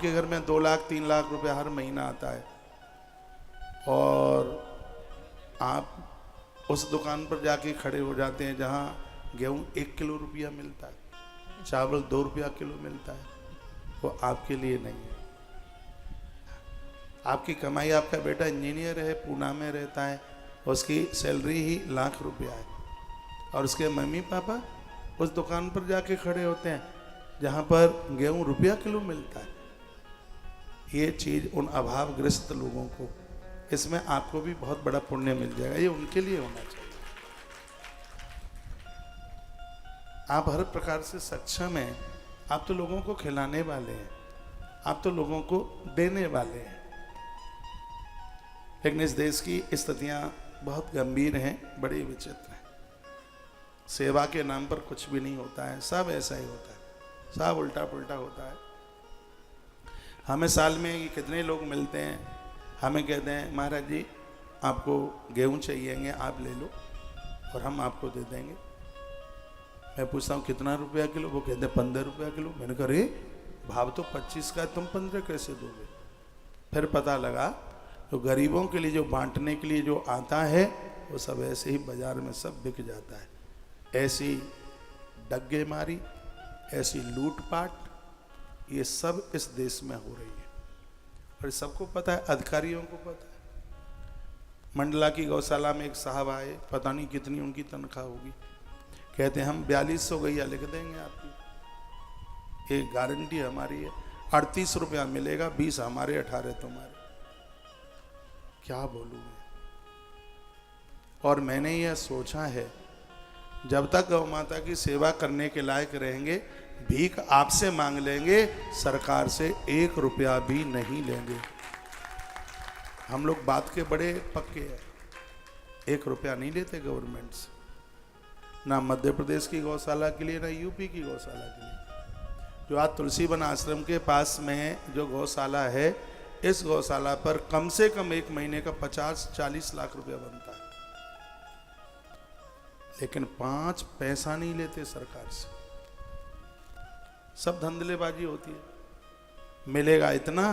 आपके घर में 2 लाख 3 लाख रुपया हर महीना आता है और आप उस दुकान पर जाके खड़े हो जाते हैं जहाँ गेहूँ 1 किलो रुपया मिलता है, चावल 2 रुपया किलो मिलता है, वो आपके लिए नहीं है। आपकी कमाई, आपका बेटा इंजीनियर है, पूना में रहता है, उसकी सैलरी ही लाख रुपया है और उसके मम्मी पापा उस दुकान पर जाके खड़े होते हैं जहाँ पर गेहूँ रुपया किलो मिलता है। ये चीज़ उन अभावग्रस्त लोगों को, इसमें आपको भी बहुत बड़ा पुण्य मिल जाएगा, ये उनके लिए होना चाहिए। आप हर प्रकार से सक्षम हैं, आप तो लोगों को खिलाने वाले हैं, आप तो लोगों को देने वाले हैं। लेकिन इस देश की स्थितियां बहुत गंभीर हैं, बड़ी विचित्र हैं। सेवा के नाम पर कुछ भी नहीं होता है, सब ऐसा ही होता है, सब उल्टा पुल्टा होता है। हमें साल में कितने लोग मिलते हैं, हमें कहते हैं महाराज जी आपको गेहूं चाहिएंगे, आप ले लो और हम आपको दे देंगे। मैं पूछता हूँ कितना रुपया किलो, वो कहते हैं 15 रुपया किलो। मैंने कहा अरे भाव तो 25 का, तुम 15 कैसे दोगे? फिर पता लगा तो गरीबों के लिए जो बांटने के लिए जो आता है वो सब ऐसे ही बाजार में सब बिक जाता है। ऐसी डग्गेमारी, ऐसी लूटपाट, ये सब इस देश में हो रही है और सबको पता है, अधिकारियों को पता है। मंडला की गौशाला में एक साहब आए, पता नहीं कितनी उनकी तनख्वाह होगी, कहते हैं हम 4200 गैया लिख देंगे आपकी, एक गारंटी हमारी है, 38 रुपया मिलेगा, 20 हमारे, 18 तुम्हारे। क्या बोलूं मैं? और मैंने यह सोचा है जब तक गौ माता की सेवा करने के लायक रहेंगे, भीख आपसे मांग लेंगे, सरकार से 1 रुपया भी नहीं लेंगे। हम लोग बात के बड़े पक्के हैं, 1 रुपया नहीं लेते गवर्नमेंट से, ना मध्य प्रदेश की गौशाला के लिए, ना यूपी की गौशाला के लिए। जो आज तुलसी वन आश्रम के पास में जो गौशाला है, इस गौशाला पर कम से कम एक महीने का 50-40 लाख रुपया बनता है, लेकिन 5 पैसा नहीं लेते सरकार से। सब धंधलेबाजी होती है, मिलेगा इतना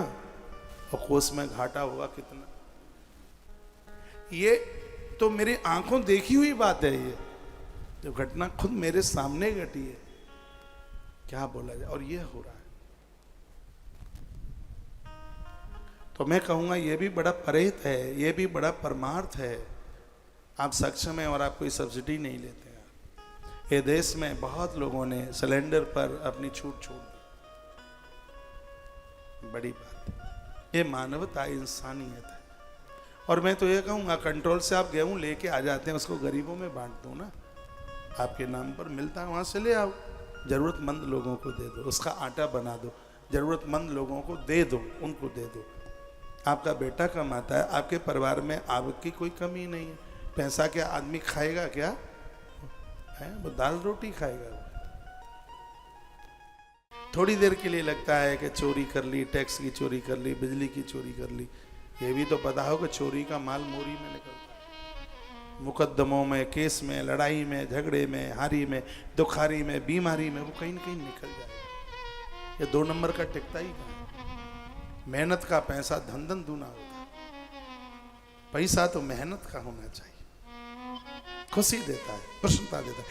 और कोस में घाटा होगा कितना। ये तो मेरी आंखों देखी हुई बात है, ये जो घटना खुद मेरे सामने घटी है, क्या बोला जाए। और ये हो रहा है, तो मैं कहूंगा ये भी बड़ा परेत है, ये भी बड़ा परमार्थ है। आप सक्षम हैं और आप कोई सब्सिडी नहीं लेते हैं। ये देश में बहुत लोगों ने सिलेंडर पर अपनी छूट छोड़ दी, बड़ी बात है। ये मानवता, इंसानियत है। और मैं तो ये कहूँगा कंट्रोल से आप गेहूँ लेके आ जाते हैं, उसको गरीबों में बांट दो ना, आपके नाम पर मिलता है वहाँ से ले आओ, ज़रूरतमंद लोगों को दे दो, उसका आटा बना दो, ज़रूरतमंद लोगों को दे दो, उनको दे दो। आपका बेटा कमाता है, आपके परिवार में आपकी कोई कमी नहीं है। पैसा क्या आदमी खाएगा क्या है? वो दाल रोटी खाएगा। थोड़ी देर के लिए लगता है कि चोरी कर ली, टैक्स की चोरी कर ली, बिजली की चोरी कर ली। ये भी तो पता हो कि चोरी का माल मोरी में निकलता है। मुकदमों में, केस में, लड़ाई में, झगड़े में, हारी में, दुखारी में, बीमारी में, वो कहीं न कहीं निकल जाएगा। ये 2 नंबर का टिकता ही है। मेहनत का पैसा धन धन दूना होता है। पैसा तो मेहनत का होना चाहिए, खुशी देता है, प्रसन्नता देता है।